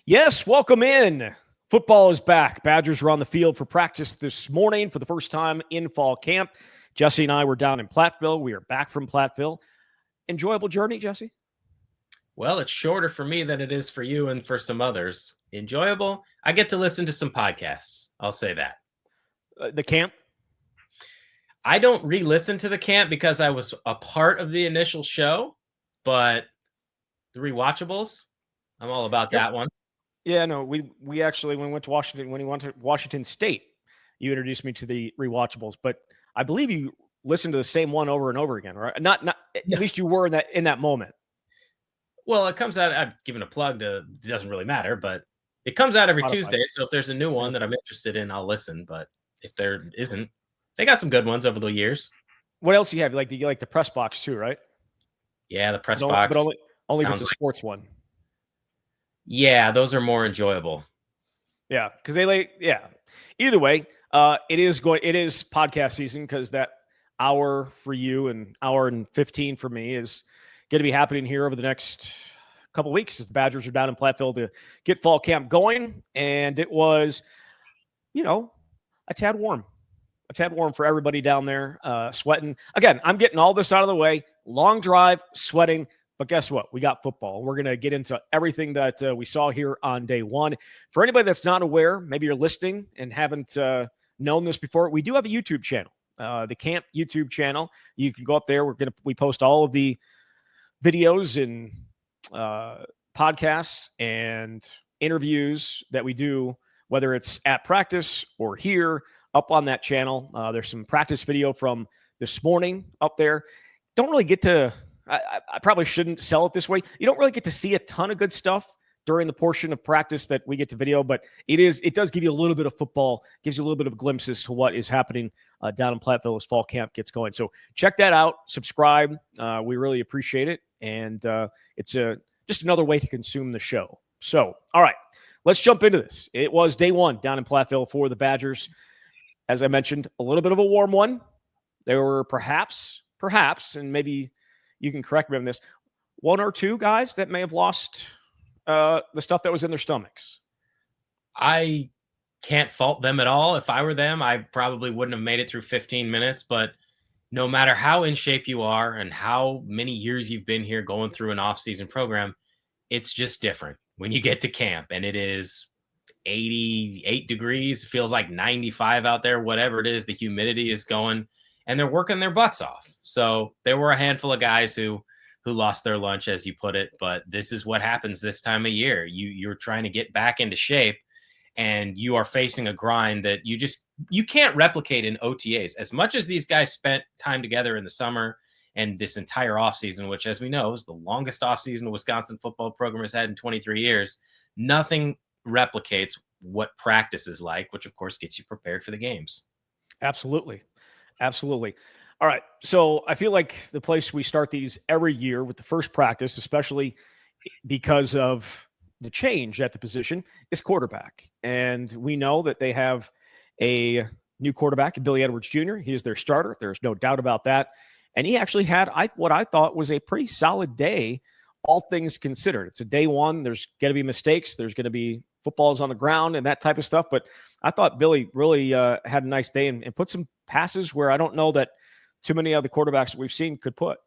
Yes, welcome in. Football is back. Badgers were on the field for practice this morning for the first time in fall camp. Jesse and I were down in Platteville. We are back from Platteville. Enjoyable journey, Jesse? Well, it's shorter for me than it is for you and for some others. Enjoyable. I get to listen to some podcasts. I'll say that. The camp? I don't re-listen to the camp because I was a part of the initial show, but the rewatchables, I'm all about that one. Yeah, no, we actually when we went to Washington State, you introduced me to the rewatchables, but I believe you listened to the same one over and over again, right? Not at least you were in that moment. Well, it comes out. I'm giving a plug to. It doesn't really matter, but it comes out every Tuesday. So if there's a new one that I'm interested in, I'll listen. But if there isn't, they got some good ones over the years. What else do you have? You like the press box too, right? Yeah, the press box. But only if it's a sports one. Yeah, those are more enjoyable. Yeah, because Either way, it is podcast season because that hour for you and hour and 15 for me is going to be happening here over the next couple of weeks as the Badgers are down in Platteville to get fall camp going. And it was, a tad warm for everybody down there, sweating. Again, I'm getting all this out of the way. Long drive, sweating. But guess what? We got football. We're going to get into everything that we saw here on day one. For anybody that's not aware, maybe you're listening and haven't known this before, we do have a YouTube channel, the Camp YouTube channel. You can go up there. We post all of the videos and podcasts and interviews that we do, whether it's at practice or here, up on that channel. There's some practice video from this morning up there. Don't really get to... I probably shouldn't sell it this way. You don't really get to see a ton of good stuff during the portion of practice that we get to video, but it does give you a little bit of football, gives you a little bit of a glimpse as to what is happening down in Platteville as fall camp gets going. So check that out, subscribe. We really appreciate it. And it's just another way to consume the show. So, all right, let's jump into this. It was day one down in Platteville for the Badgers. As I mentioned, a little bit of a warm one. There were perhaps, and maybe you can correct me on this, one or two guys that may have lost the stuff that was in their stomachs. I can't fault them at all. If I were them, I probably wouldn't have made it through 15 minutes. But no matter how in shape you are and how many years you've been here going through an off-season program, it's just different when you get to camp. And it is 88 degrees. It feels like 95 out there, whatever it is. The humidity is going. And they're working their butts off. So there were a handful of guys who lost their lunch, as you put it. But this is what happens this time of year. You're trying to get back into shape, and you are facing a grind that you can't replicate in OTAs. As much as these guys spent time together in the summer and this entire offseason, which, as we know, is the longest offseason the Wisconsin football program has had in 23 years, nothing replicates what practice is like, which, of course, gets you prepared for the games. Absolutely. All right. So I feel like the place we start these every year with the first practice, especially because of the change at the position, is quarterback. And we know that they have a new quarterback, Billy Edwards Jr. He is their starter. There's no doubt about that. And he actually had what I thought was a pretty solid day, all things considered. It's a day one. There's going to be mistakes. There's going to be footballs on the ground and that type of stuff. But I thought Billy really had a nice day and put some passes where I don't know that too many other quarterbacks that we've seen could put.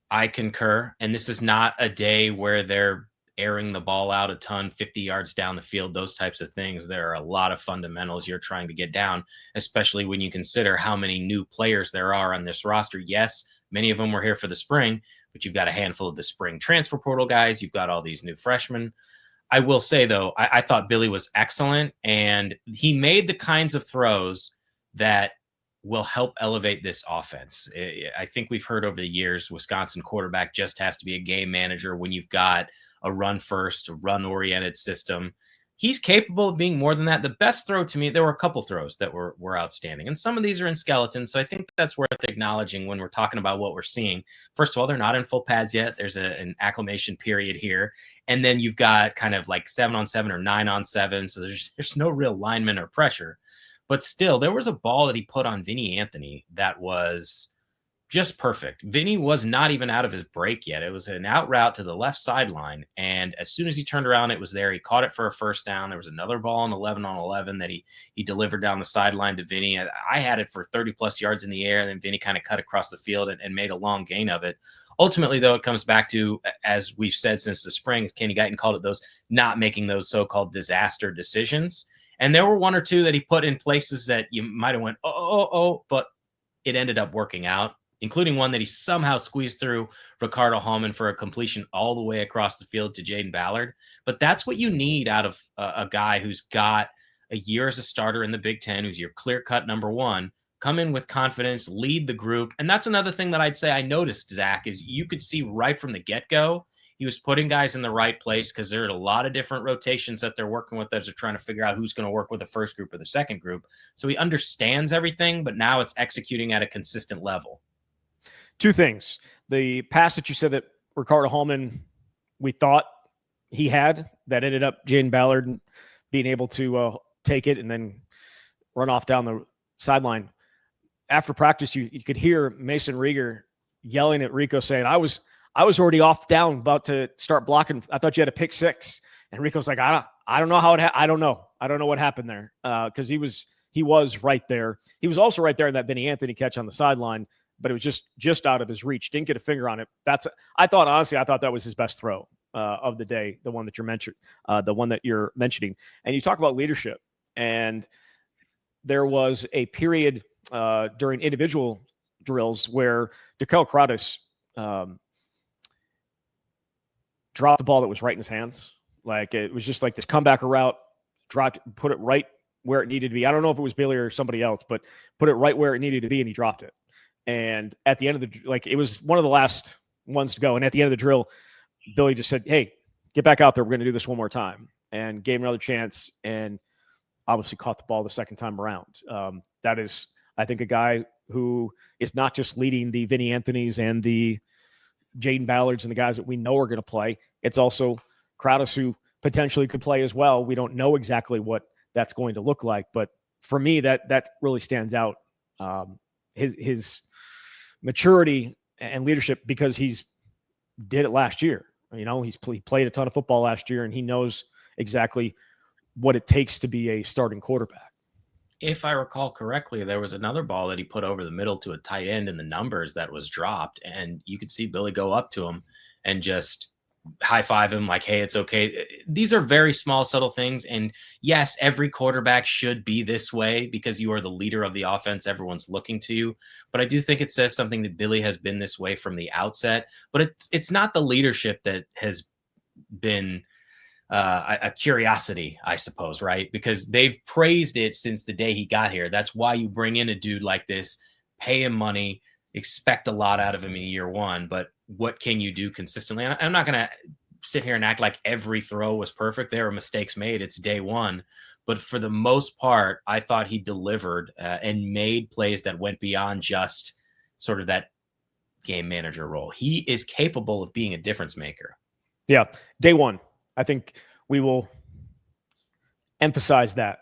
I concur. And this is not a day where they're airing the ball out a ton, 50 yards down the field, those types of things. There are a lot of fundamentals you're trying to get down, especially when you consider how many new players there are on this roster. Yes, many of them were here for the spring, but you've got a handful of the spring transfer portal guys. You've got all these new freshmen. I will say, though, I thought Billy was excellent, and he made the kinds of throws that will help elevate this offense. I think we've heard over the years, Wisconsin quarterback just has to be a game manager when you've got a run-first, run-oriented system. He's capable of being more than that. The best throw to me, there were a couple throws that were outstanding. And some of these are in skeletons, so I think that's worth acknowledging when we're talking about what we're seeing. First of all, they're not in full pads yet. There's an acclimation period here. And then you've got kind of like 7-on-7 or 9-on-7, so there's no real lineman or pressure. But still, there was a ball that he put on Vinny Anthony that was just perfect. Vinny was not even out of his break yet. It was an out route to the left sideline. And as soon as he turned around, it was there. He caught it for a first down. There was another ball on 11 on 11 that he delivered down the sideline to Vinny. I had it for 30 plus yards in the air. And then Vinny kind of cut across the field and made a long gain of it. Ultimately, though, it comes back to, as we've said since the spring, Kenny Guyton called it those not making those so-called disaster decisions. And there were one or two that he put in places that you might have went, but it ended up working out, including one that he somehow squeezed through Ricardo Hallman for a completion all the way across the field to Jaden Ballard. But that's what you need out of a guy who's got a year as a starter in the Big Ten, who's your clear-cut number one. Come in with confidence, lead the group. And that's another thing that I'd say I noticed, Zach, is you could see right from the get-go, he was putting guys in the right place because there are a lot of different rotations that they're working with as they're trying to figure out who's going to work with the first group or the second group. So he understands everything, but now it's executing at a consistent level. Two things. The pass that you said that Ricardo Hallman, we thought he had, that ended up Jaden Ballard being able to take it and then run off down the sideline. After practice, you could hear Mason Rieger yelling at Rico saying, I was already off down, about to start blocking. I thought you had a pick six. And Rico's like, I don't know how it I don't know. I don't know what happened there. Because he was right there. He was also right there in that Vinny Anthony catch on the sideline, but it was just out of his reach. Didn't get a finger on it. I thought that was his best throw of the day, the one that you're mentioning. And you talk about leadership. And there was a period during individual drills where Dekel Kratos dropped the ball that was right in his hands. Like, it was just like this comebacker route, put it right where it needed to be. I don't know if it was Billy or somebody else, but put it right where it needed to be, and he dropped it. And at the end of it was one of the last ones to go. And at the end of the drill, Billy just said, hey, get back out there. We're going to do this one more time. And gave him another chance, and obviously caught the ball the second time around. That is, I think, a guy who is not just leading the Vinny Anthonys and the Jaden Ballards and the guys that we know are going to play. It's also Kratos, who potentially could play as well. We don't know exactly what that's going to look like, but for me, that really stands out. His maturity and leadership, because he's did it last year. You know, he played a ton of football last year, and he knows exactly what it takes to be a starting quarterback. If I recall correctly, there was another ball that he put over the middle to a tight end in the numbers that was dropped, and you could see Billy go up to him and just high five him like, hey, it's okay. These are very small, subtle things. And yes, every quarterback should be this way because you are the leader of the offense. Everyone's looking to you. But I do think it says something that Billy has been this way from the outset. But it's not the leadership that has been a curiosity, I suppose, right? Because they've praised it since the day he got here. That's why you bring in a dude like this, pay him money, expect a lot out of him in year one. But what can you do consistently? And I'm not going to sit here and act like every throw was perfect. There were mistakes made. It's day one. But for the most part, I thought he delivered and made plays that went beyond just sort of that game manager role. He is capable of being a difference maker. Yeah. Day one. I think we will emphasize that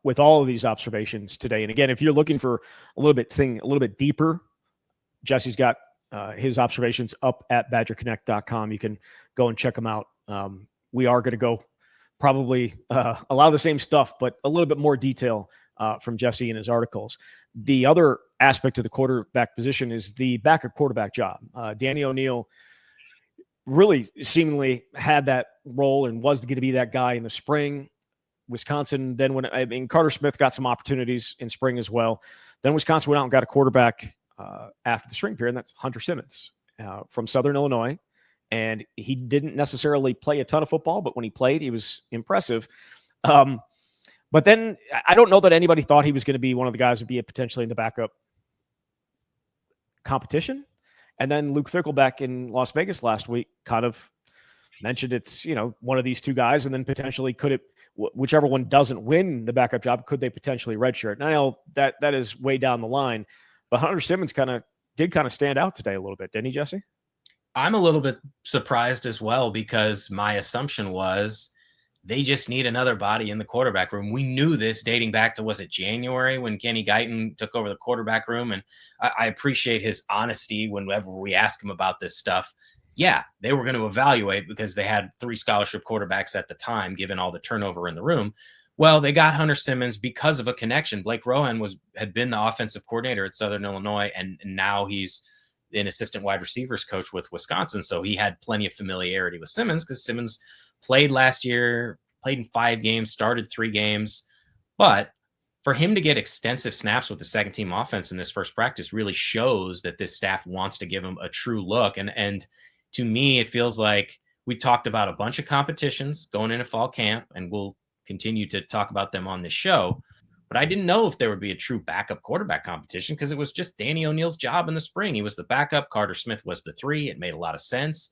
with all of these observations today. And again, if you're looking for a little bit deeper, Jesse's got his observations up at badgerconnect.com. You can go and check them out. We are going to go probably a lot of the same stuff, but a little bit more detail from Jesse in his articles. The other aspect of the quarterback position is the backup quarterback job. Danny O'Neill really seemingly had that role and was going to be that guy in the spring. Wisconsin, then Carter Smith got some opportunities in spring as well. Then Wisconsin went out and got a quarterback after the spring period, and that's Hunter Simmons from Southern Illinois. And he didn't necessarily play a ton of football, but when he played, he was impressive. But then I don't know that anybody thought he was going to be one of the guys who would be potentially in the backup competition. And then Luke Fickleback in Las Vegas last week kind of mentioned it's, one of these two guys, and then potentially whichever one doesn't win the backup job, could they potentially redshirt? And I know that is way down the line, but Hunter Simmons did stand out today a little bit, didn't he, Jesse? I'm a little bit surprised as well, because my assumption was they just need another body in the quarterback room. We knew this dating back to, was it January when Kenny Guyton took over the quarterback room? And I appreciate his honesty whenever we ask him about this stuff. Yeah, they were going to evaluate because they had 3 scholarship quarterbacks at the time, given all the turnover in the room. Well, they got Hunter Simmons because of a connection. Blake Rohan had been the offensive coordinator at Southern Illinois, and now he's an assistant wide receivers coach with Wisconsin. So he had plenty of familiarity with Simmons because Simmons played last year, played in 5 games, started 3 games. But for him to get extensive snaps with the second team offense in this first practice really shows that this staff wants to give him a true look. And to me, it feels like we talked about a bunch of competitions going into fall camp, and we'll continue to talk about them on this show. But I didn't know if there would be a true backup quarterback competition because it was just Danny O'Neill's job in the spring. He was the backup. Carter Smith was the 3. It made a lot of sense.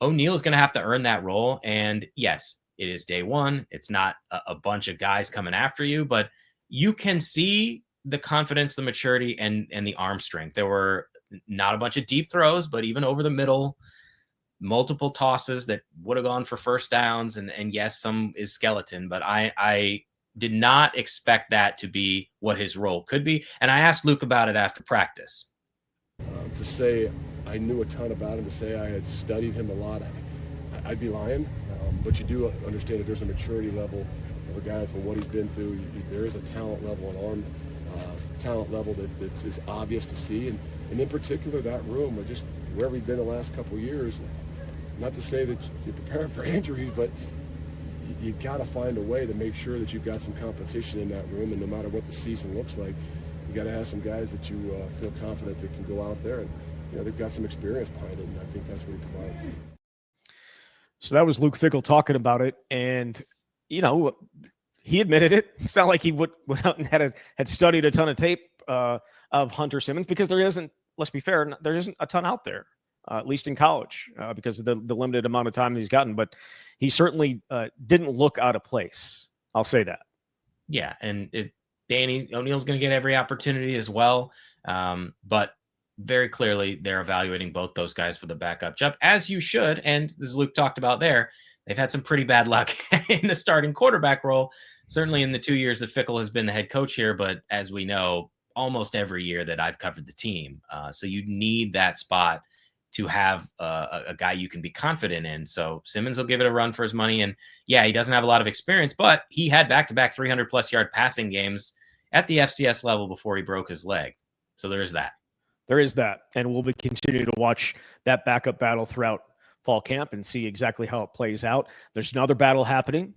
O'Neil is going to have to earn that role. And yes, it is day one. It's not a bunch of guys coming after you, but you can see the confidence, the maturity, and the arm strength. There were not a bunch of deep throws, but even over the middle, multiple tosses that would have gone for first downs. And yes, some is skeleton, but I did not expect that to be what his role could be. And I asked Luke about it after practice. To say I knew a ton about him, to say I had studied him a lot, I'd be lying. But you do understand that there's a maturity level of a guy for what he's been through. There is a talent level, an arm talent level that's obvious to see. And in particular, that room, or just where we've been the last couple of years, not to say that you're preparing for injuries, but you've got to find a way to make sure that you've got some competition in that room. And no matter what the season looks like, you got to have some guys that you feel confident that can go out there, and they've got some experience behind it, and I think that's what he provides. So that was Luke Fickell talking about it, and he admitted it. It's not like he went out and had studied a ton of tape of Hunter Simmons, because there isn't. Let's be fair, there isn't a ton out there, at least in college, because of the limited amount of time that he's gotten. But he certainly didn't look out of place. I'll say that. Yeah, and Danny O'Neill's going to get every opportunity as well. But very clearly, they're evaluating both those guys for the backup job, as you should. And as Luke talked about there, they've had some pretty bad luck in the starting quarterback role, certainly in the 2 years that Fickell has been the head coach here. But as we know, almost every year that I've covered the team. So you need that spot to have a guy you can be confident in. So Simmons will give it a run for his money. And yeah, he doesn't have a lot of experience, but he had back-to-back 300-plus yard passing games at the FCS level before he broke his leg. So there is that. There is that. And we'll be continuing to watch that backup battle throughout fall camp and see exactly how it plays out. There's another battle happening.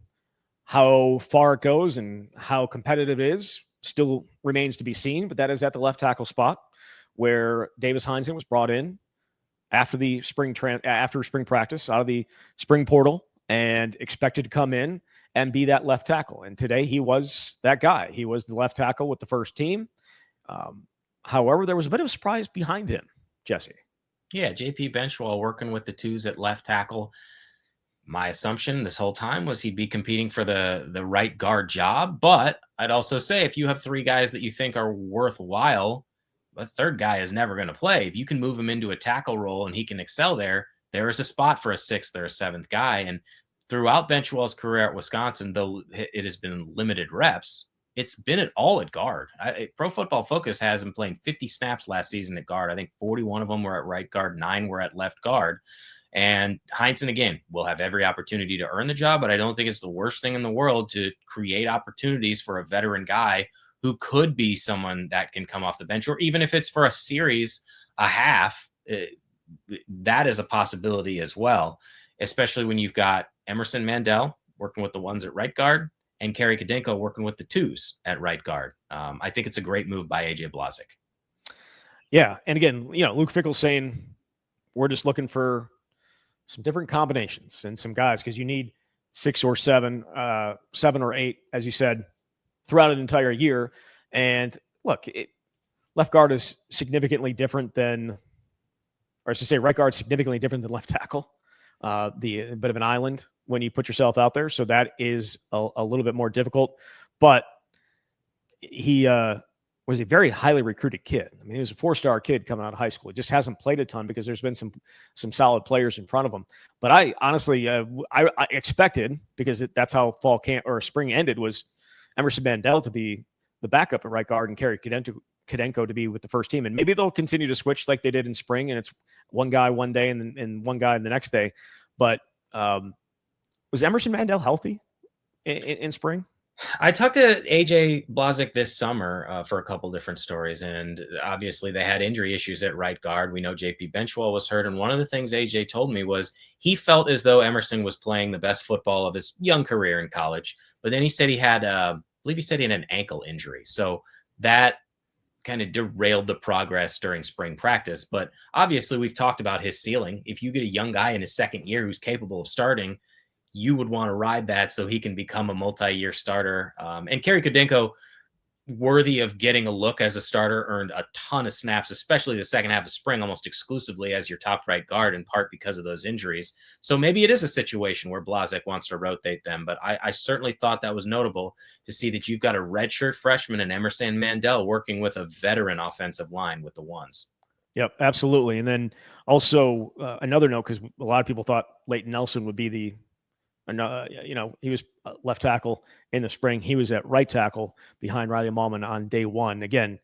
How far it goes and how competitive it is still remains to be seen, but that is at the left tackle spot, where Davis Heinzen was brought in after the spring practice, out of the spring portal, and expected to come in and be that left tackle. And today he was that guy. He was the left tackle with the first team. However, there was a bit of a surprise behind him, Jesse. Yeah, JP Benchwall working with the 2s at left tackle. My assumption this whole time was he'd be competing for the right guard job. But I'd also say, if you have 3 guys that you think are worthwhile, the third guy is never going to play. If you can move him into a tackle role and he can excel there is a spot for a 6th or a 7th guy. And throughout Benchwell's career at Wisconsin, though it has been limited reps, it's been at guard. Pro Football Focus has him playing 50 snaps last season at guard. I think 41 of them were at right guard, 9 were at left guard. And Heinzen, again, will have every opportunity to earn the job, but I don't think it's the worst thing in the world to create opportunities for a veteran guy who could be someone that can come off the bench, or even if it's for a series, a half, that is a possibility as well, especially when you've got Emerson Mandel working with the 1s at right guard and Kerry Kadenko working with the 2s at right guard. I think it's a great move by AJ Blazik. Yeah. And again, Luke Fickell saying we're just looking for some different combinations and some guys, because you need 6 or 7, 7 or 8, as you said, throughout an entire year. And look, left guard is significantly different than, or I should say right guard is significantly different than left tackle. A bit of an island when you put yourself out there. So that is a little bit more difficult. But he was a very highly recruited kid. I mean, he was a 4-star kid coming out of high school. He just hasn't played a ton because there's been some solid players in front of him. But I honestly, I expected, because that's how fall camp or spring ended, was Emerson Mandel to be the backup at right guard and Kerry Kadenko to be with the first team. And maybe they'll continue to switch like they did in spring, and it's one guy one day and one guy the next day. But was Emerson Mandel healthy in spring? I talked to AJ Blazik this summer for a couple different stories, and obviously they had injury issues at right guard. We know JP Benchwell was hurt, and one of the things AJ told me was he felt as though Emerson was playing the best football of his young career in college. But then he said he had, I believe he said he had an ankle injury. So that kind of derailed the progress during spring practice. But obviously we've talked about his ceiling. If you get a young guy in his second year who's capable of starting, you would want to ride that so he can become a multi-year starter. And Kerry Kadenko, worthy of getting a look as a starter, earned a ton of snaps, especially the second half of spring, almost exclusively as your top right guard, in part because of those injuries. So maybe it is a situation where Blazik wants to rotate them, but I certainly thought that was notable to see that you've got a redshirt freshman and Emerson Mandel working with a veteran offensive line with the ones. Yep, absolutely. And then also another note, because a lot of people thought Leighton Nelson would be the he was left tackle in the spring. He was at right tackle behind Riley Mallman on day one. Again,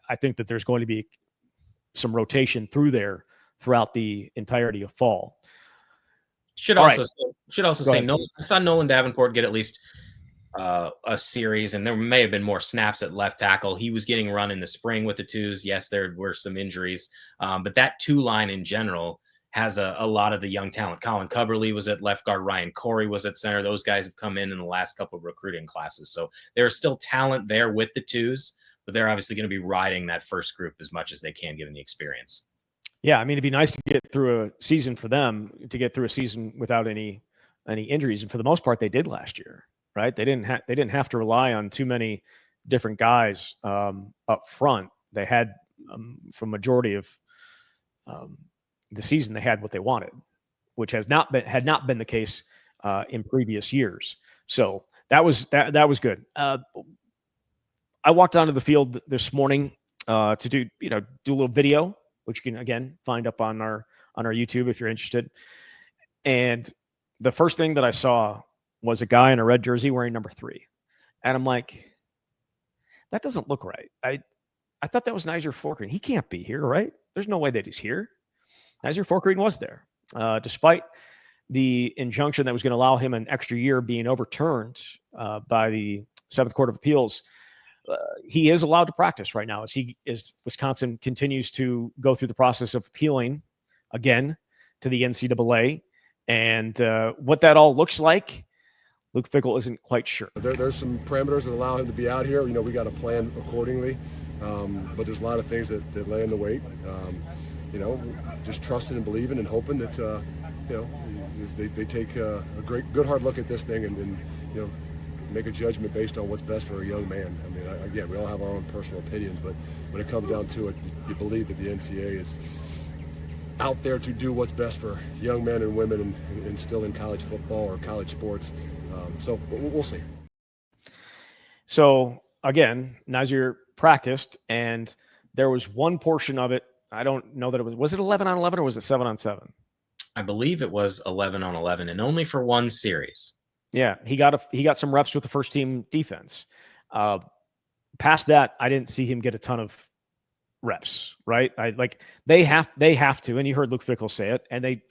I think that there's going to be some rotation through there throughout the entirety of fall. Should also say I saw Nolan Davenport get at least a series, and there may have been more snaps at left tackle. He was getting run in the spring with the twos. Yes, there were some injuries, but that two line in general has a lot of the young talent. Colin Coverly was at left guard. Ryan Corey was at center. Those guys have come in the last couple of recruiting classes. So there's still talent there with the twos, but they're obviously going to be riding that first group as much as they can given the experience. Yeah, I mean, it'd be nice to get through a season for them, to get through a season without any injuries. And for the most part, they did last year, right? They didn't have to rely on too many different guys up front. They had, for majority of the season, they had what they wanted, which had not been the case in previous years. So that was good. I walked onto the field this morning to do a little video, which you can again find up on our YouTube if you're interested. And the first thing that I saw was a guy in a red jersey wearing number 3, and I'm like, that doesn't look right. I thought that was Nyzier Fourqurean. He can't be here, right? There's no way that he's here. Nyzier Fourqurean was there, despite the injunction that was going to allow him an extra year being overturned by the 7th Court of Appeals. He is allowed to practice right now as Wisconsin continues to go through the process of appealing again to the NCAA. And what that all looks like, Luke Fickell isn't quite sure. There's some parameters that allow him to be out here. We got to plan accordingly, but there's a lot of things that lay in the wait. Just trusting and believing and hoping that, they take a good hard look at this thing and make a judgment based on what's best for a young man. I mean, again, we all have our own personal opinions, but when it comes down to it, you believe that the NCAA is out there to do what's best for young men and women and still in college football or college sports. So we'll see. So again, Nazir practiced, and there was one portion of it. I don't know that was it 11 on 11 or was it 7 on 7? I believe it was 11 on 11 and only for one series. Yeah, he got some reps with the first team defense. Past that, I didn't see him get a ton of reps, right? They have to, and you heard Luke Fickell say it, and they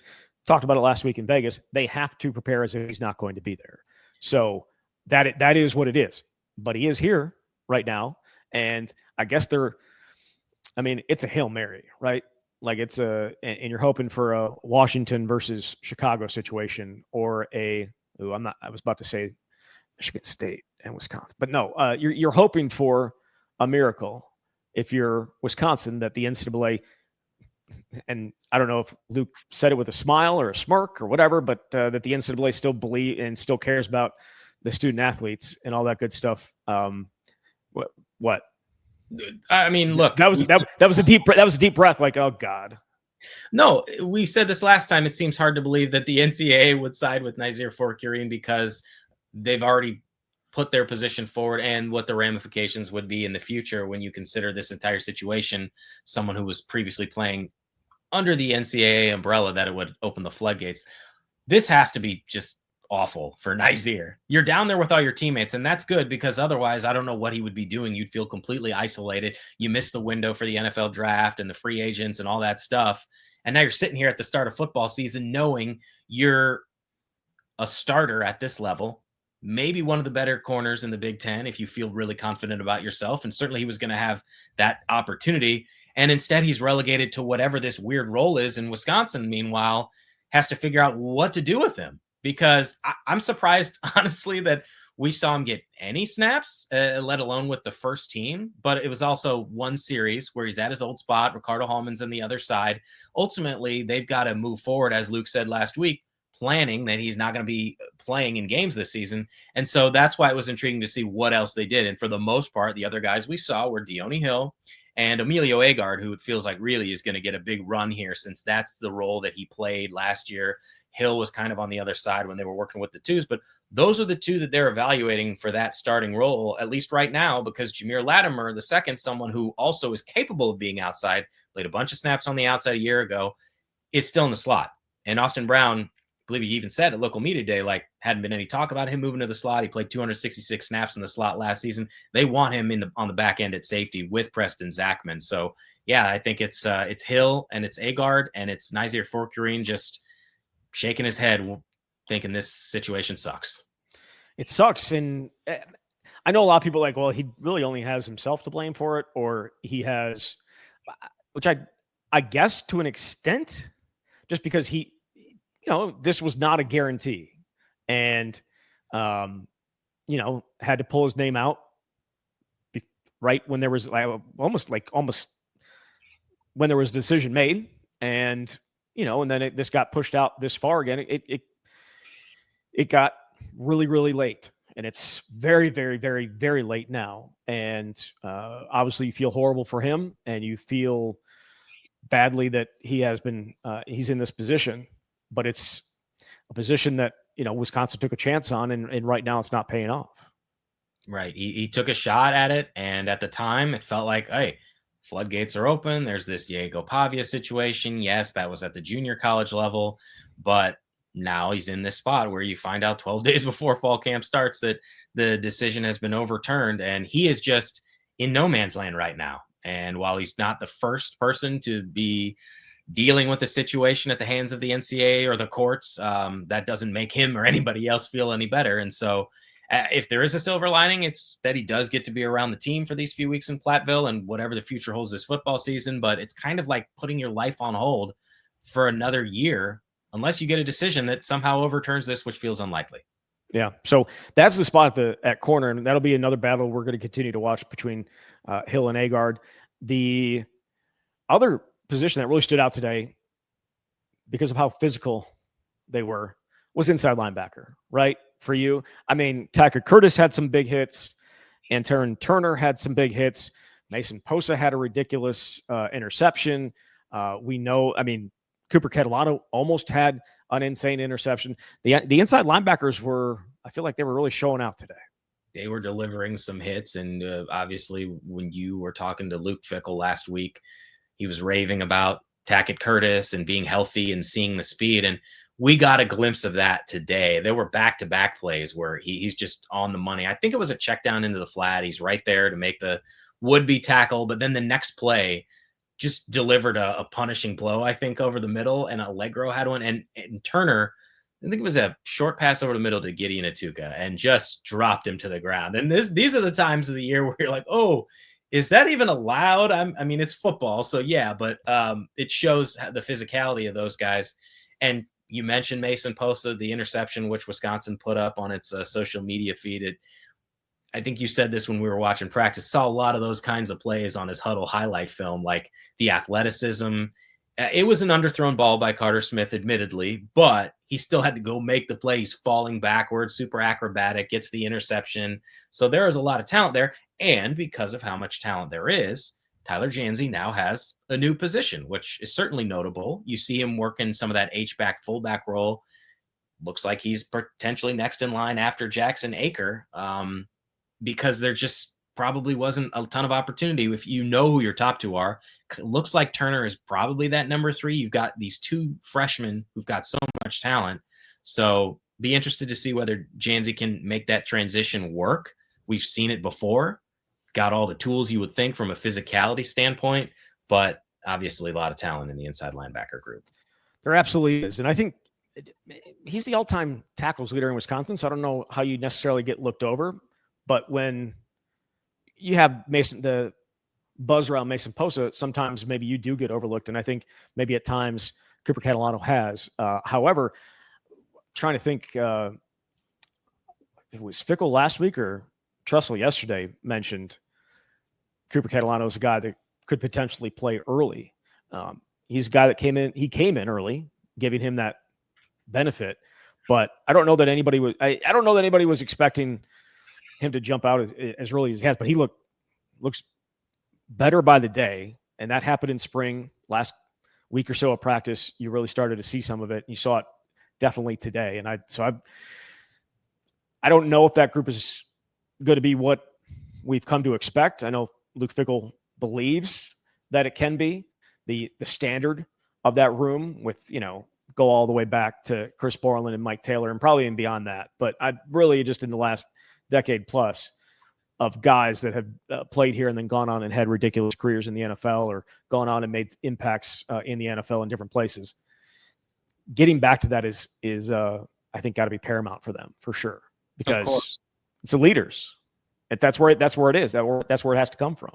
talked about it last week in Vegas. They have to prepare as if he's not going to be there. So that is what it is. But he is here right now, and I guess it's a Hail Mary, right? Like and you're hoping for a Washington versus Chicago situation, or I was about to say Michigan State and Wisconsin, but no, you're hoping for a miracle if you're Wisconsin, that the NCAA, and I don't know if Luke said it with a smile or a smirk or whatever, but that the NCAA still believe and still cares about the student athletes and all that good stuff. What? I mean, look, that was a deep breath. Like, oh God. No, we said this last time. It seems hard to believe that the NCAA would side with Nyzier Fourqurean because they've already put their position forward and what the ramifications would be in the future when you consider this entire situation, someone who was previously playing under the NCAA umbrella, that it would open the floodgates. This has to be just awful for Nyzier. You're down there with all your teammates, and that's good because otherwise I don't know what he would be doing. You'd feel completely isolated. You missed the window for the NFL draft and the free agents and all that stuff. And now you're sitting here at the start of football season knowing you're a starter at this level, maybe one of the better corners in the Big Ten if you feel really confident about yourself. And certainly he was going to have that opportunity. And instead he's relegated to whatever this weird role is. And Wisconsin, meanwhile, has to figure out what to do with him, because I'm surprised, honestly, that we saw him get any snaps, let alone with the first team. But it was also one series where he's at his old spot. Ricardo Hallman's on the other side. Ultimately, they've got to move forward, as Luke said last week, planning that he's not going to be playing in games this season. And so that's why it was intriguing to see what else they did. And for the most part, the other guys we saw were Deone Hill and Emilio Agard, who it feels like really is going to get a big run here, since that's the role that he played last year. Hill was kind of on the other side when they were working with the twos, but those are the two that they're evaluating for that starting role, at least right now, because Jameer Latimer, the second, someone who also is capable of being outside, played a bunch of snaps on the outside a year ago, is still in the slot. And Austin Brown, I believe he even said at local media day, like, hadn't been any talk about him moving to the slot. He played 266 snaps in the slot last season. They want him on the back end at safety with Preston Zachman. So yeah, I think it's Hill and it's Agard and it's Nyzier Fourqurean just shaking his head, thinking this situation sucks. It sucks. And I know a lot of people are like, well, he really only has himself to blame for it, or he has, which I guess to an extent, just because he, this was not a guarantee, and, had to pull his name out right when there was almost when there was a decision made, and, and then this got pushed out this far again. It got really, really late, and it's very, very, very, very late now. And obviously you feel horrible for him, and you feel badly that he's in this position, but it's a position that, Wisconsin took a chance on, and right now it's not paying off. Right. He took a shot at it. And at the time it felt like, hey, floodgates are open. There's this Diego Pavia situation. Yes, that was at the junior college level, but now he's in this spot where you find out 12 days before fall camp starts that the decision has been overturned, and he is just in no man's land right now. And while he's not the first person to be dealing with a situation at the hands of the NCAA or the courts, that doesn't make him or anybody else feel any better. And so if there is a silver lining, it's that he does get to be around the team for these few weeks in Platteville and whatever the future holds this football season. But it's kind of like putting your life on hold for another year, unless you get a decision that somehow overturns this, which feels unlikely. Yeah. So that's the spot at corner, and that'll be another battle we're going to continue to watch between Hill and Agard. The other position that really stood out today because of how physical they were was inside linebacker, right? For you, I mean, Tackett Curtis had some big hits, and Turner had some big hits. Mason Posa had a ridiculous interception. We know, Cooper Catalano almost had an insane interception. The inside linebackers I feel like they were really showing out today. They were delivering some hits. And obviously when you were talking to Luke Fickell last week, he was raving about Tackett Curtis and being healthy and seeing the speed. And we got a glimpse of that today. There were back-to-back plays where he's just on the money. I think it was a check down into the flat. He's right there to make the would-be tackle. But then the next play just delivered a punishing blow, I think, over the middle. And Allegro had one. And Turner, I think it was a short pass over the middle to Gideon Atuka and just dropped him to the ground. And these are the times of the year where you're like, oh, is that even allowed? It's football. So yeah, but it shows the physicality of those guys. And you mentioned Mason Posa, the interception, which Wisconsin put up on its social media feed. I think you said this when we were watching practice, saw a lot of those kinds of plays on his huddle highlight film, like the athleticism. It was an underthrown ball by Carter Smith, admittedly, but he still had to go make the play. He's falling backwards, super acrobatic, gets the interception. So there is a lot of talent there. And because of how much talent there is, Tyler Janze now has a new position, which is certainly notable. You see him working some of that H-back, fullback role. looks like he's potentially next in line after Jackson Aker, because there just probably wasn't a ton of opportunity. If you know who your top two are, looks like Turner is probably that number 3. You've got these 2 freshmen who've got so much talent. So be interested to see whether Janzi can make that transition work. We've seen it before, got all the tools you would think from a physicality standpoint, but obviously a lot of talent in the inside linebacker group. There absolutely is. And I think he's the all-time tackles leader in Wisconsin, so I don't know how you necessarily get looked over. But when you have the buzz around Mason Posa, sometimes maybe you do get overlooked. And I think maybe at times Cooper Catalano has. However, trying to think, it was Fickle last week or Trussell yesterday mentioned Cooper Catalano is a guy that could potentially play early. He's a guy that came in early, giving him that benefit. But I don't know that anybody was. I don't know that anybody was expecting him to jump out as early as he has. But he looks better by the day, and that happened in spring. Last week or so of practice, you really started to see some of it. You saw it definitely today, and I don't know if that group is going to be what we've come to expect. I know Luke Fickell believes that it can be the standard of that room with, go all the way back to Chris Borland and Mike Taylor and probably even beyond that. But I really just in the last decade plus of guys that have played here and then gone on and had ridiculous careers in the NFL or gone on and made impacts in the NFL in different places. Getting back to that is I think got to be paramount for them for sure, because it's the leaders. That's where it is. That's where it has to come from.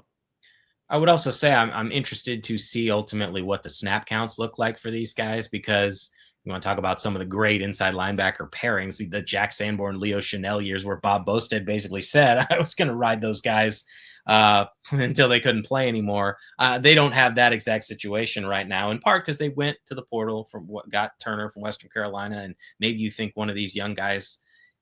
I would also say I'm interested to see ultimately what the snap counts look like for these guys, because you want to talk about some of the great inside linebacker pairings, the Jack Sanborn, Leo Chanel years where Bob Bosted basically said, I was going to ride those guys until they couldn't play anymore. They don't have that exact situation right now, in part because they went to the portal from what got Turner from Western Carolina. And maybe you think one of these young guys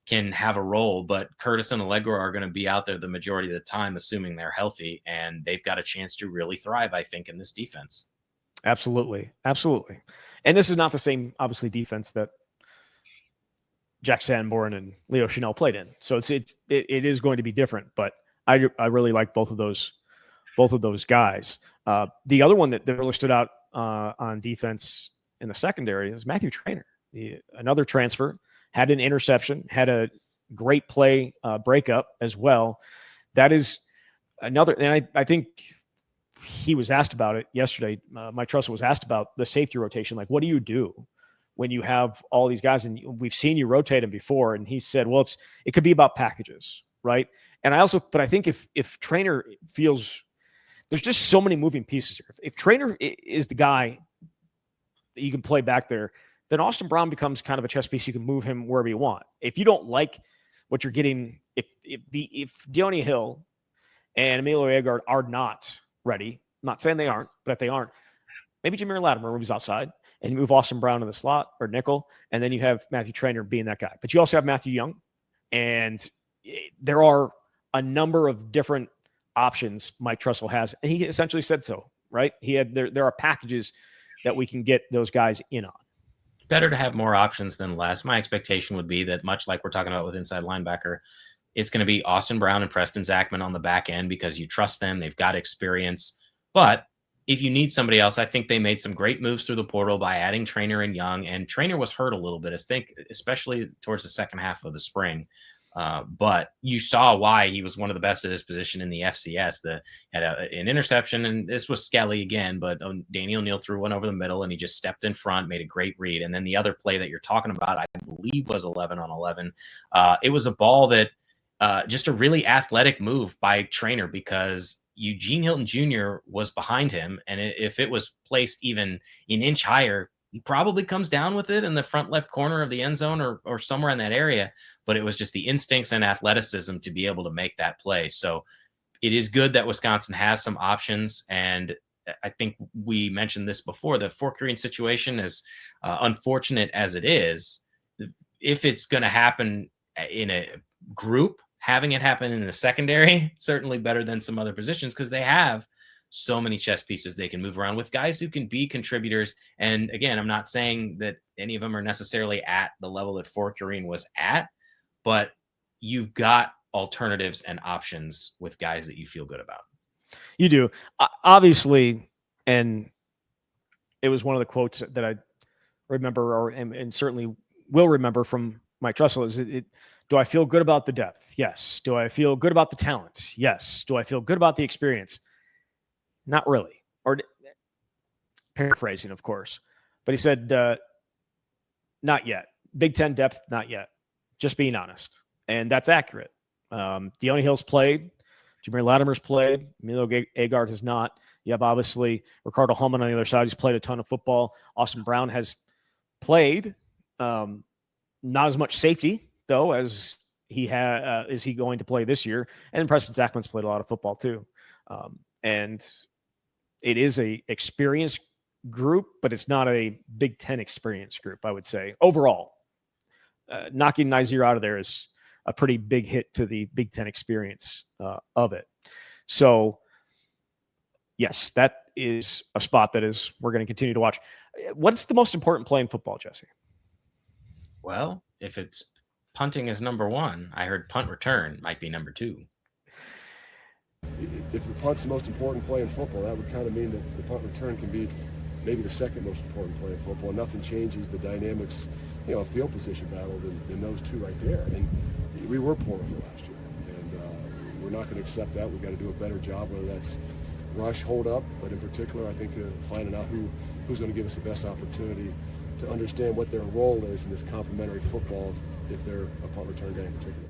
can have a role, but Curtis and Allegro are going to be out there the majority of the time, assuming they're healthy, and they've got a chance to really thrive, I think, in this defense. Absolutely. Absolutely. And this is not the same, obviously, defense that Jack Sanborn and Leo Chanel played in. So it is going to be different, but I really like both of those guys. The other one that really stood out on defense in the secondary is Matthew Traynor, another transfer. Had an interception, had a great play breakup as well. That is another, and I think he was asked about it yesterday. Mike Trussell was asked about the safety rotation. Like, what do you do when you have all these guys? And we've seen you rotate them before. And he said, well, it could be about packages, right? And I think if Traynor feels there's just so many moving pieces here. If Traynor is the guy that you can play back there, then Austin Brown becomes kind of a chess piece. You can move him wherever you want. If you don't like what you're getting, if Deontay Hill and Emilio Agard are not ready, I'm not saying they aren't, but if they aren't, maybe Jameer Latimer moves outside and you move Austin Brown in the slot or nickel, and then you have Matthew Traynor being that guy. But you also have Matthew Young, and there are a number of different options Mike Trussell has, and he essentially said so, right? There are packages that we can get those guys in on. Better to have more options than less. My expectation would be that, much like we're talking about with inside linebacker, it's going to be Austin Brown and Preston Zachman on the back end because you trust them. They've got experience. But if you need somebody else, I think they made some great moves through the portal by adding Traynor and Young. And Traynor was hurt a little bit, I think, especially towards the second half of the spring. But you saw why he was one of the best at his position in the FCS. Had an interception, and this was Skelly again, but Danny O'Neill threw one over the middle, and he just stepped in front, made a great read. And then the other play that you're talking about, I believe, was 11 on 11. It was a ball that just a really athletic move by Traynor, because Eugene Hilton Jr. was behind him, and if it was placed even an inch higher, he probably comes down with it in the front left corner of the end zone or somewhere in that area. But it was just the instincts and athleticism to be able to make that play. So it is good that Wisconsin has some options. And I think we mentioned this before, the Fourqurean situation, is unfortunate as it is. If it's going to happen in a group, having it happen in the secondary, certainly better than some other positions, because they have so many chess pieces they can move around with, guys who can be contributors. And again, I'm not saying that any of them are necessarily at the level that Fourqurean was at, but you've got alternatives and options with guys that you feel good about. You do. Obviously, and it was one of the quotes that I remember, and certainly will remember from Mike Tressel, is do I feel good about the depth? Yes. Do I feel good about the talent? Yes. Do I feel good about the experience? Not really. Or paraphrasing, of course. But he said, not yet. Big Ten depth, not yet. Just being honest. And that's accurate. Deone Hill's played. Jameer Latimer's played. Emilio Agard has not. You have obviously Ricardo Holman on the other side. He's played a ton of football. Austin Brown has played. Not as much safety, though, as he is he going to play this year. And Preston Zachman's played a lot of football, too. And it is a experienced group, but it's not a Big Ten experience group, I would say. Overall, knocking Nyzier out of there is a pretty big hit to the Big Ten experience of it. So, yes, that is a spot that we're going to continue to watch. What's the most important play in football, Jesse? Well, if it's punting is number one, I heard punt return might be number two. If the punt's the most important play in football, that would kind of mean that the punt return can be maybe the second most important play in football. Nothing changes the dynamics, a field position battle than those two right there. And we were poor for last year, and we're not going to accept that. We've got to do a better job, whether that's rush, hold up, but in particular, I think finding out who's going to give us the best opportunity to understand what their role is in this complementary football if they're a punt return guy in particular.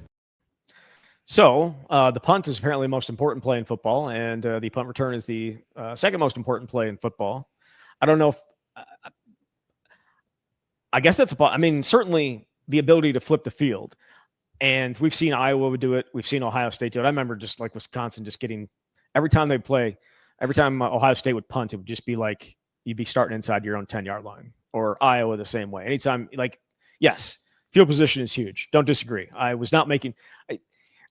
So the punt is apparently the most important play in football, and the punt return is the second most important play in football. I don't know if I guess that's certainly the ability to flip the field. And we've seen Iowa do it. We've seen Ohio State do it. I remember just like Wisconsin just getting every time Ohio State would punt, it would just be like you'd be starting inside your own 10-yard line, or Iowa the same way. Anytime, yes, field position is huge. Don't disagree. I was not making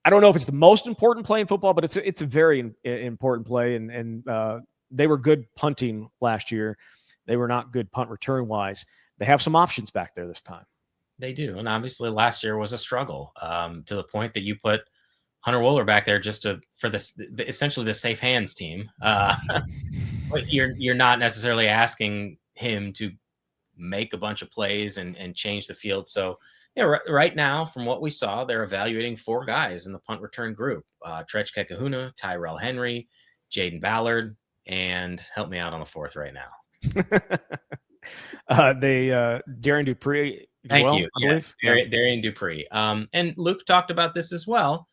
I don't know if it's the most important play in football, but it's a very important play. And they were good punting last year. They were not good punt return wise. They have some options back there this time. They do. And obviously last year was a struggle to the point that you put Hunter Wooler back there just for this, essentially the safe hands team. But you're not necessarily asking him to make a bunch of plays and change the field. So right now, from what we saw, they're evaluating 4 guys in the punt return group: Tretch Kekahuna, Tyrell Henry, Jaden Ballard, and help me out on the 4th right now. Darian Dupree. Thank you. Yes, Darian Dupree. And Luke talked about this as well.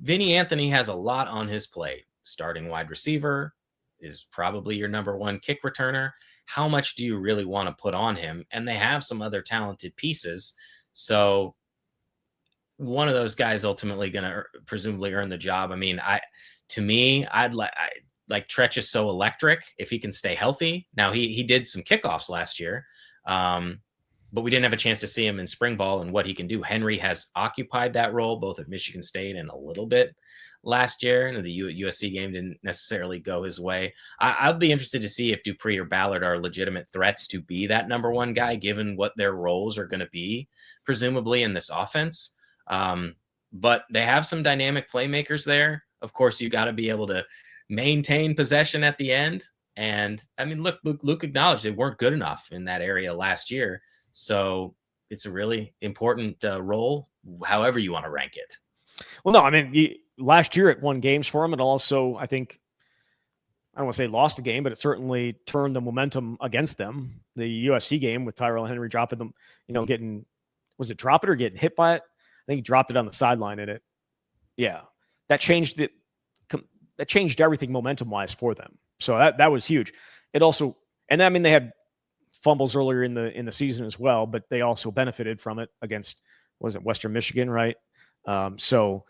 Vinny Anthony has a lot on his plate. Starting wide receiver, is probably your number one kick returner. How much do you really want to put on him? And they have some other talented pieces. So one of those guys ultimately going to presumably earn the job. I mean, I'd like Tretch is so electric if he can stay healthy. Now he did some kickoffs last year, but we didn't have a chance to see him in spring ball and what he can do. Henry has occupied that role both at Michigan State and a little bit last year. And the USC game didn't necessarily go his way. I'll be interested to see if Dupree or Ballard are legitimate threats to be that number one guy, given what their roles are going to be, presumably in this offense. But they have some dynamic playmakers there. Of course, you got to be able to maintain possession at the end. And I mean, look, Luke acknowledged they weren't good enough in that area last year. So it's a really important role, however you want to rank it. Well, no, I mean, last year it won games for him. And also, I think, I don't want to say lost the game, but it certainly turned the momentum against them. The USC game with Tyrell Henry dropping them, was it drop it or getting hit by it? I think he dropped it on the sideline in it. Yeah. That changed everything momentum wise for them. So that was huge. It also, and I mean, they had fumbles earlier in the season as well, but they also benefited from it against, was it Western Michigan, right? So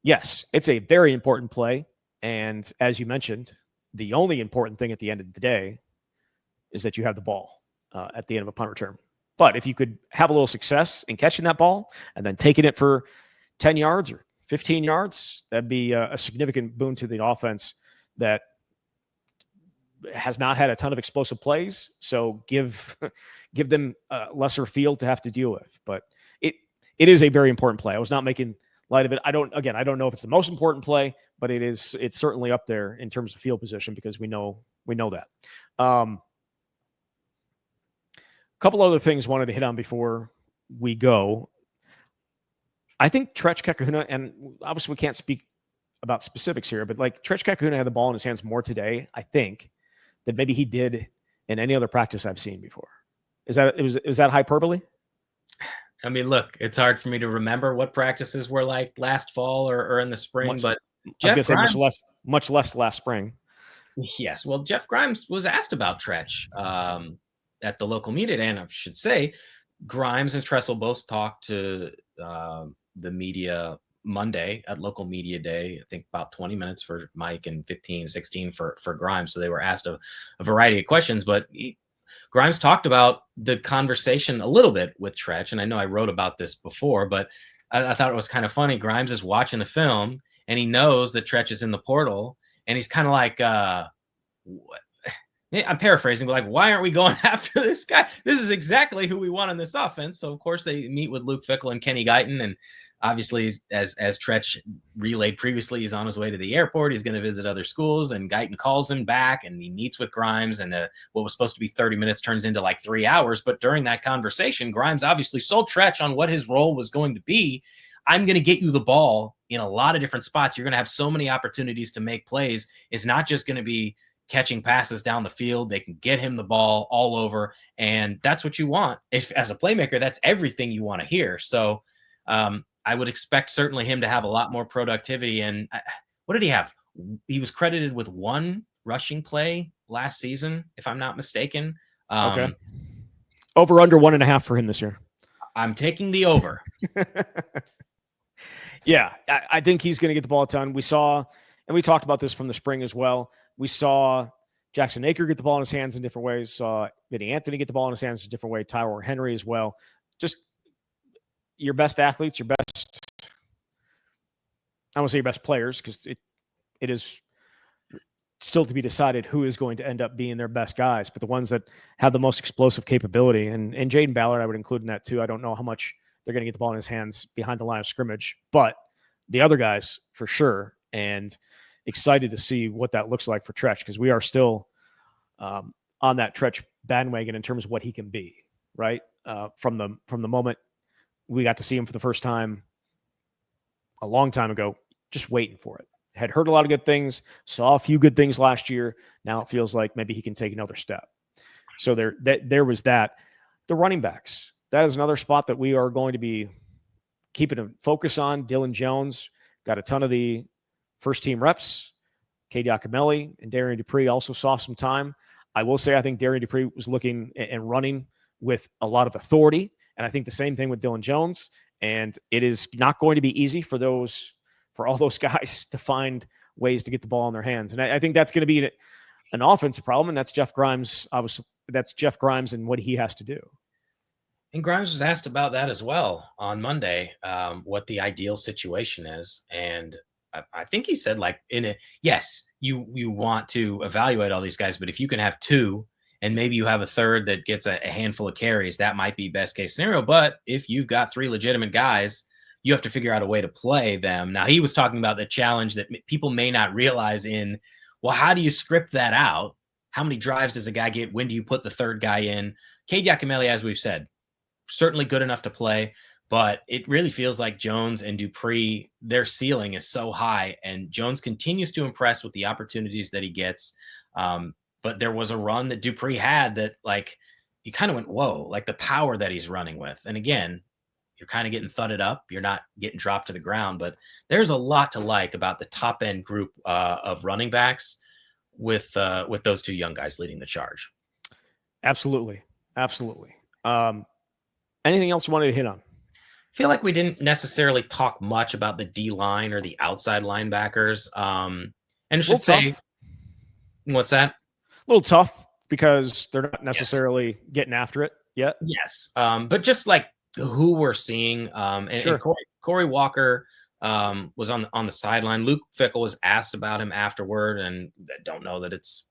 yes, it's a very important play. And as you mentioned, the only important thing at the end of the day is that you have the ball at the end of a punt return. But if you could have a little success in catching that ball and then taking it for 10 yards or 15 yards, that'd be a significant boon to the offense that has not had a ton of explosive plays, so give them a lesser field to have to deal with. But it is a very important play. I was not making light of it. I don't know if it's the most important play, but it's certainly up there in terms of field position because we know that. A couple other things wanted to hit on before we go. I think Tretch Kakahuna, and obviously we can't speak about specifics here, but like Tretch Kakahuna had the ball in his hands more today, I think, than maybe he did in any other practice I've seen before. Is that hyperbole? I mean, look, it's hard for me to remember what practices were like last fall or in the spring, but I was going to say much less last spring. Yes. Well, Jeff Grimes was asked about Tretch at the local media day, and I should say Grimes and Tressel both talked to the media Monday at local media day. I think about 20 minutes for Mike and 15, 16 for Grimes. So they were asked a variety of questions, but Grimes talked about the conversation a little bit with Tretch. And I know I wrote about this before, but I thought it was kind of funny. Grimes is watching the film and he knows that Tretch is in the portal and he's kind of like, what? I'm paraphrasing, but like, why aren't we going after this guy? This is exactly who we want on this offense. So of course they meet with Luke Fickell and Kenny Guyton. And obviously as Tretch relayed previously, he's on his way to the airport. He's going to visit other schools and Guyton calls him back and he meets with Grimes and what was supposed to be 30 minutes turns into like 3 hours. But during that conversation, Grimes obviously sold Tretch on what his role was going to be. I'm going to get you the ball in a lot of different spots. You're going to have so many opportunities to make plays. It's not just going to be catching passes down the field. They can get him the ball all over. And that's what you want. If as a playmaker, that's everything you want to hear. So I would expect certainly him to have a lot more productivity. And what did he have? He was credited with 1 rushing play last season, if I'm not mistaken. Okay. Over under 1.5 for him this year. I'm taking the over. Yeah, I think he's going to get the ball a ton. We saw, and we talked about this from the spring as well. We saw Jackson Aker get the ball in his hands in different ways. Saw Vinny Anthony get the ball in his hands in a different way. Tyler Henry as well. Just your best athletes, your best, I won't say your best players because it is still to be decided who is going to end up being their best guys, but the ones that have the most explosive capability. And Jaden Ballard, I would include in that too. I don't know how much they're going to get the ball in his hands behind the line of scrimmage, but the other guys for sure. And excited to see what that looks like for Tretch because we are still on that Tretch bandwagon in terms of what he can be, right? From the moment we got to see him for the first time a long time ago, just waiting for it. Had heard a lot of good things, saw a few good things last year. Now it feels like maybe he can take another step. So there was that. The running backs, that is another spot that we are going to be keeping a focus on. Dylan Jones got a ton of the first team reps. Cade Yakimelli and Darian Dupree also saw some time. I will say I think Darian Dupree was looking and running with a lot of authority. And I think the same thing with Dylan Jones. And it is not going to be easy for all those guys to find ways to get the ball in their hands. And I think that's going to be an offensive problem. And that's Jeff Grimes. Obviously, that's Jeff Grimes and what he has to do. And Grimes was asked about that as well on Monday, what the ideal situation is. And I think he said, like, yes, you want to evaluate all these guys, but if you can have 2 and maybe you have a third that gets a handful of carries, that might be best case scenario. But if you've got 3 legitimate guys, you have to figure out a way to play them. Now, he was talking about the challenge that people may not realize well, how do you script that out? How many drives does a guy get? When do you put the third guy in? Cade Yakimelli, as we've said, certainly good enough to play, but it really feels like Jones and Dupree, their ceiling is so high, and Jones continues to impress with the opportunities that he gets. But there was a run that Dupree had that, like, you kind of went, whoa, like the power that he's running with. And again, you're kind of getting thudded up. You're not getting dropped to the ground, but there's a lot to like about the top end group of running backs with those 2 young guys leading the charge. Absolutely. Absolutely. Anything else you wanted to hit on? I feel like we didn't necessarily talk much about the D line or the outside linebackers. And I should say, what's that? A little tough because they're not necessarily getting after it yet. Yes. But just like who we're seeing, Sure. and Corey Walker was on the sideline. Luke Fickell was asked about him afterward, and don't know that it's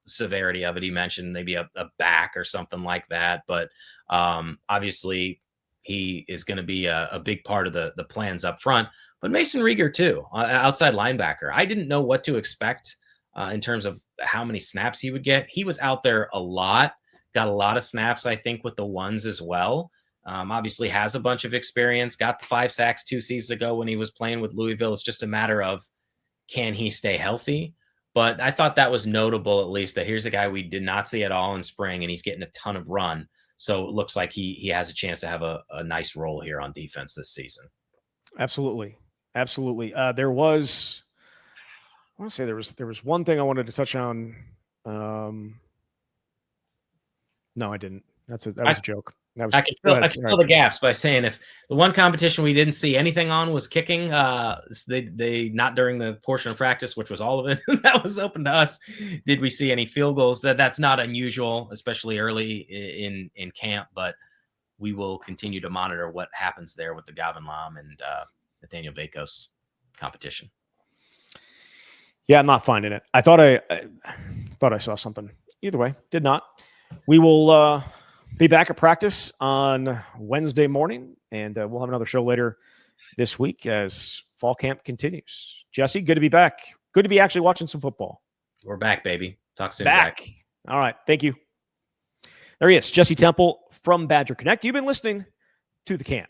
severity of it. He mentioned maybe a back or something like that, but obviously he is going to be a big part of the plans up front. But Mason Rieger too, outside linebacker. I didn't know what to expect in terms of how many snaps he would get. He was out there a lot, got a lot of snaps, I think, with the ones as well. Obviously has a bunch of experience, got the 5 sacks 2 seasons ago when he was playing with Louisville. It's just a matter of, can he stay healthy? But I thought that was notable, at least, that here's a guy we did not see at all in spring, and he's getting a ton of run. So it looks like he has a chance to have a nice role here on defense this season. Absolutely. Absolutely. I want to say there was one thing I wanted to touch on. No, I didn't. That was a joke. I can fill the gaps by saying, if the one competition we didn't see anything on was kicking, they not during the portion of practice, which was all of it that was open to us, did we see any field goals? That's not unusual, especially early in camp, but we will continue to monitor what happens there with the Gavin Lam and Nathaniel Vakos competition. Yeah, I'm not finding it. I thought I saw something. Either way, did not. We will be back at practice on Wednesday morning, and we'll have another show later this week as fall camp continues. Jesse, good to be back. Good to be actually watching some football. We're back, baby. Talk soon, Back. Zach. All right. Thank you. There he is, Jesse Temple from Badger Connect. You've been listening to The Camp.